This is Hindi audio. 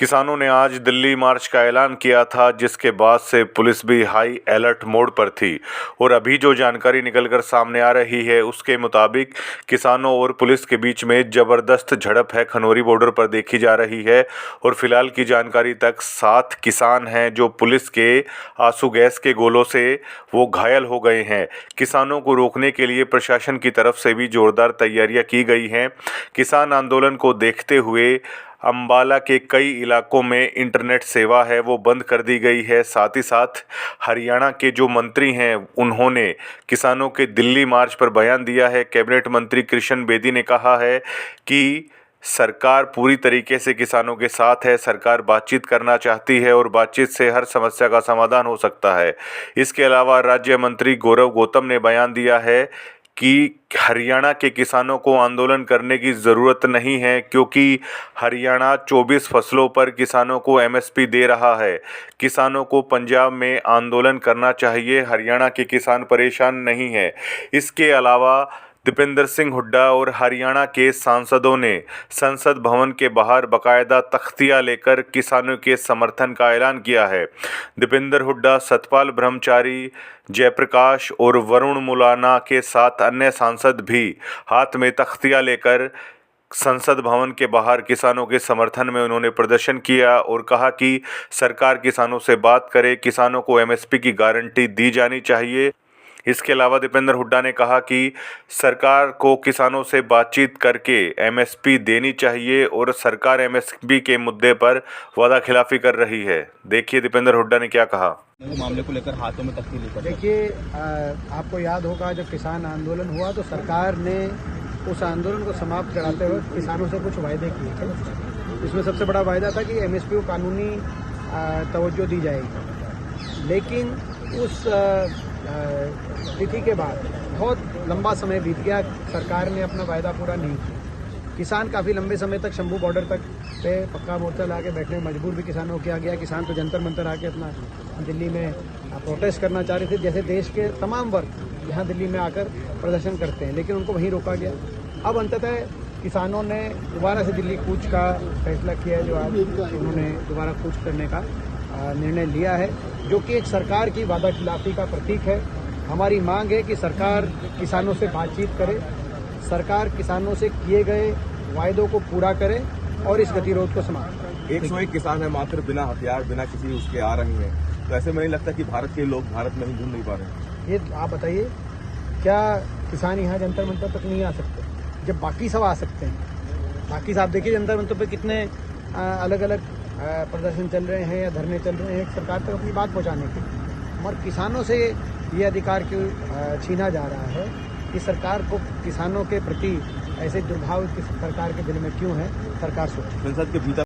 किसानों ने आज दिल्ली मार्च का ऐलान किया था, जिसके बाद से पुलिस भी हाई अलर्ट मोड पर थी। और अभी जो जानकारी निकलकर सामने आ रही है उसके मुताबिक किसानों और पुलिस के बीच में जबरदस्त झड़प है खनौरी बॉर्डर पर देखी जा रही है। और फिलहाल की जानकारी तक 7 किसान हैं जो पुलिस के आंसू गैस के गोलों से वो घायल हो गए हैं। किसानों को रोकने के लिए प्रशासन की तरफ से भी जोरदार तैयारियां की गई हैं। किसान आंदोलन को देखते हुए अंबाला के कई इलाकों में इंटरनेट सेवा है वो बंद कर दी गई है। साथ ही साथ हरियाणा के जो मंत्री हैं उन्होंने किसानों के दिल्ली मार्च पर बयान दिया है। कैबिनेट मंत्री कृष्ण बेदी ने कहा है कि सरकार पूरी तरीके से किसानों के साथ है। सरकार बातचीत करना चाहती है और बातचीत से हर समस्या का समाधान हो सकता है। इसके अलावा राज्य मंत्री गौरव गौतम ने बयान दिया है कि हरियाणा के किसानों को आंदोलन करने की ज़रूरत नहीं है, क्योंकि हरियाणा 24 फसलों पर किसानों को एमएसपी दे रहा है। किसानों को पंजाब में आंदोलन करना चाहिए, हरियाणा के किसान परेशान नहीं है। इसके अलावा दीपेंद्र सिंह हुड्डा और हरियाणा के सांसदों ने संसद भवन के बाहर बाकायदा तख्तियां लेकर किसानों के समर्थन का ऐलान किया है। दीपेंद्र हुड्डा, सतपाल ब्रह्मचारी, जयप्रकाश और वरुण मुलाना के साथ अन्य सांसद भी हाथ में तख्तियां लेकर संसद भवन के बाहर किसानों के समर्थन में उन्होंने प्रदर्शन किया और कहा कि सरकार किसानों से बात करे, किसानों को एमएसपी की गारंटी दी जानी चाहिए। इसके अलावा दीपेंद्र हुड्डा ने कहा कि सरकार को किसानों से बातचीत करके एमएसपी देनी चाहिए और सरकार एमएसपी के मुद्दे पर वादा खिलाफी कर रही है। देखिए दीपेंद्र हुड्डा ने क्या कहा। मामले को लेकर हाथों में तख्ती लेकर देखिए, आपको याद होगा जब किसान आंदोलन हुआ तो सरकार ने उस आंदोलन को समाप्त कराते हुए किसानों से कुछ वायदे किए थे। इसमें सबसे बड़ा वायदा था कि एमएसपी को कानूनी तवज्जो दी जाएगी, लेकिन उस तिथि के बाद बहुत लंबा समय बीत गया, सरकार ने अपना वायदा पूरा नहीं किया। किसान काफ़ी लंबे समय तक शंभू बॉर्डर तक पे पक्का मोर्चा ला के बैठने में मजबूर भी किसानों को किया गया। किसान तो जंतर मंतर आके अपना दिल्ली में प्रोटेस्ट करना चाह रहे थे, जैसे देश के तमाम वर्ग यहाँ दिल्ली में आकर प्रदर्शन करते हैं, लेकिन उनको वहीं रोका गया। अब अंततः किसानों ने दोबारा से दिल्ली कूच का फैसला किया है, जो आज उन्होंने दोबारा कूच करने का निर्णय लिया है, जो कि एक सरकार की वादा खिलाफी का प्रतीक है। हमारी मांग है कि सरकार किसानों से बातचीत करे, सरकार किसानों से किए गए वायदों को पूरा करे और इस गतिरोध को समाप्त करे। 101 किसान है मात्र, बिना हथियार बिना किसी उसके आ रहे हैं, तो ऐसे में नहीं लगता कि भारत के लोग भारत में ही घूम नहीं पा रहे हैं? ये आप बताइए, क्या किसान यहाँ जंतर मंतर तक नहीं आ सकते जब बाकी सब आ सकते हैं? बाकी साहब देखिए जंतर मंतर पे कितने अलग अलग प्रदर्शन चल रहे हैं या धरने चल रहे हैं सरकार तक अपनी बात पहुँचाने के, और किसानों से ये अधिकार क्यों छीना जा रहा है कि सरकार को किसानों के प्रति ऐसे दुर्भाव किस सरकार के दिल में क्यों है, सरकार सोचे। संसद के भीतर